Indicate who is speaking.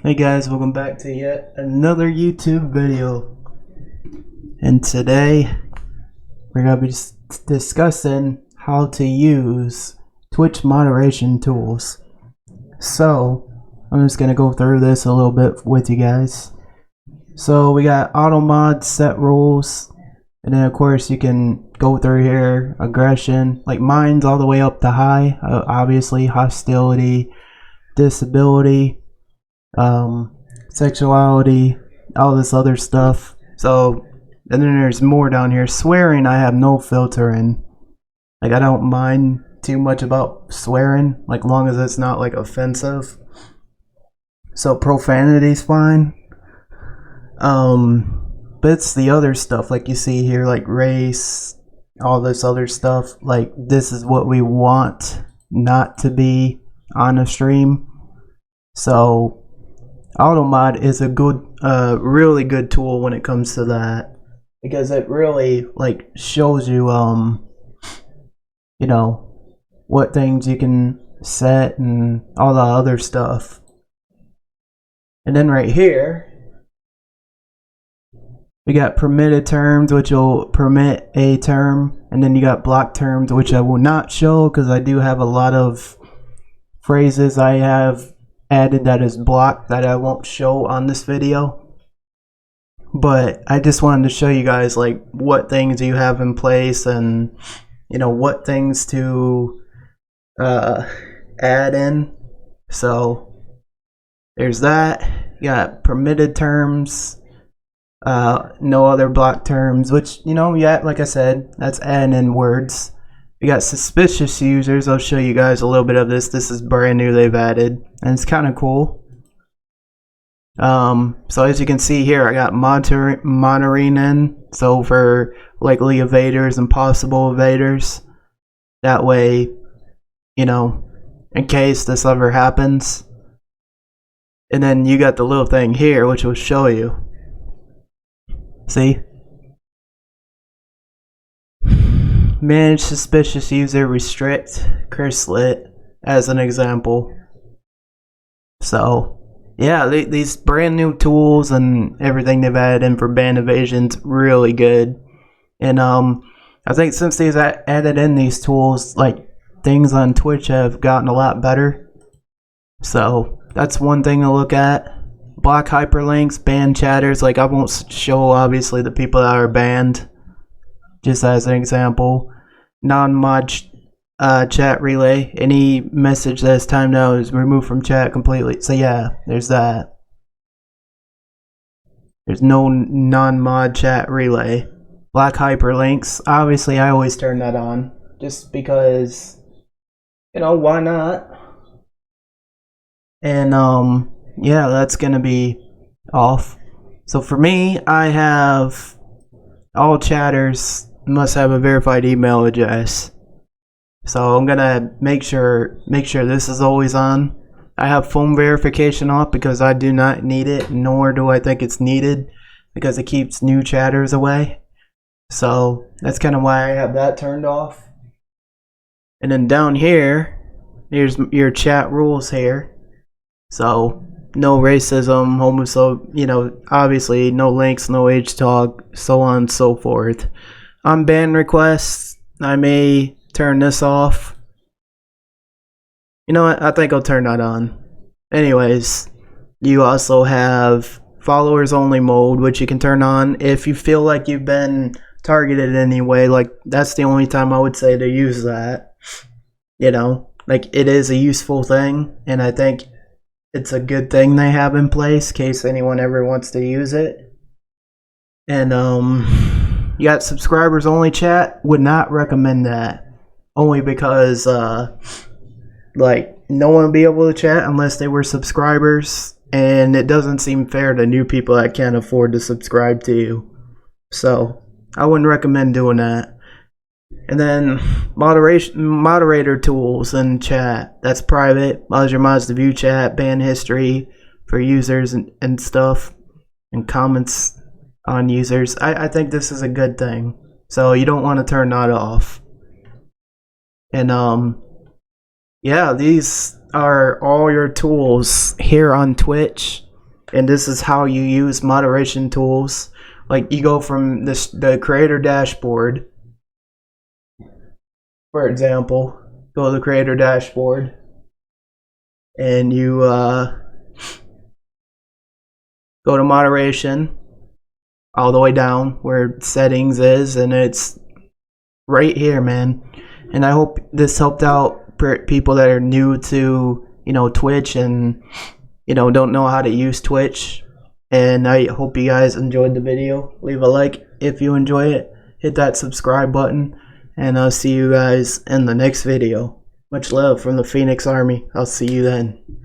Speaker 1: Hey guys, welcome back to yet another YouTube video. And today we're going to be discussing how to use Twitch moderation tools. So I'm just going to go through this a little bit with you guys. So we got auto mod, set rules, and then of course you can go through here, aggression, like mine's all the way up to high, obviously hostility, disability, sexuality, all this other stuff. So, and then there's more down here. Swearing, I have no filter in. Like, I don't mind too much about swearing, like long as it's not like offensive. So profanity's fine. But it's the other stuff, like you see here, like race, all this other stuff. Like, this is what we want not to be on a stream. So AutoMod is a good, really good tool when it comes to that, because it really like shows you, you know, what things you can set and all the other stuff. And then right here, we got permitted terms, which will permit a term, and then you got block terms, which I will not show because I do have a lot of phrases I have added that is blocked that I won't show on this video. But I just wanted to show you guys like what things you have in place and you know what things to add in. So there's that. You got permitted terms, no other block terms, which, you know, yeah, like I said, that's adding in words. We got suspicious users. I'll show you guys a little bit of this. This is brand new, they've added, and it's kind of cool. So as you can see here, I got monitoring in, so for likely evaders and possible evaders. That way, you know, in case this ever happens. And then you got the little thing here, which will show you. See? Manage suspicious user, restrict, curselet as an example. So yeah, these brand new tools and everything they've added in for band evasion's really good. And I think since they've added in these tools, like things on Twitch have gotten a lot better. So that's one thing to look at. Block hyperlinks, ban chatters. Like, I won't show obviously the people that are banned, just as an example. Non-mod chat relay. Any message that is timed out is removed from chat completely. So yeah, there's that. There's no non-mod chat relay. Black hyperlinks. Obviously, I always turn that on, just because, you know, why not? And yeah, that's gonna be off. So for me, I have all chatters must have a verified email address. So I'm gonna make sure this is always on. I have phone verification off because I do not need it, nor do I think it's needed, because it keeps new chatters away. So that's kind of why I have that turned off. And then down here, here's your chat rules here. So no racism, homophobic, you know, obviously no links, no age talk, so on and so forth. On ban requests, I may turn this off. You know what? I think I'll turn that on. Anyways, you also have followers only mode, which you can turn on if you feel like you've been targeted anyway. Like, that's the only time I would say to use that. You know, like, it is a useful thing, and I think it's a good thing they have in place in case anyone ever wants to use it. And you got subscribers only chat. Would not recommend that, only because like, no one will be able to chat unless they were subscribers, and it doesn't seem fair to new people that can't afford to subscribe to you. So I wouldn't recommend doing that. And then moderator tools and chat. That's private. Allows your mods to view chat, ban history for users and stuff, and comments on users. I think this is a good thing. So you don't want to turn that off. And yeah, these are all your tools here on Twitch. and this is how you use moderation tools. Like, you go from the creator dashboard, for example, go to the creator dashboard, and you go to moderation all the way down where settings is, and it's right here, man. And I hope this helped out people that are new to, you know, Twitch, and, you know, don't know how to use Twitch. And I hope you guys enjoyed the video. Leave a like if you enjoy it. Hit that subscribe button, and I'll see you guys in the next video. Much love from the Phoenix Army. I'll see you then.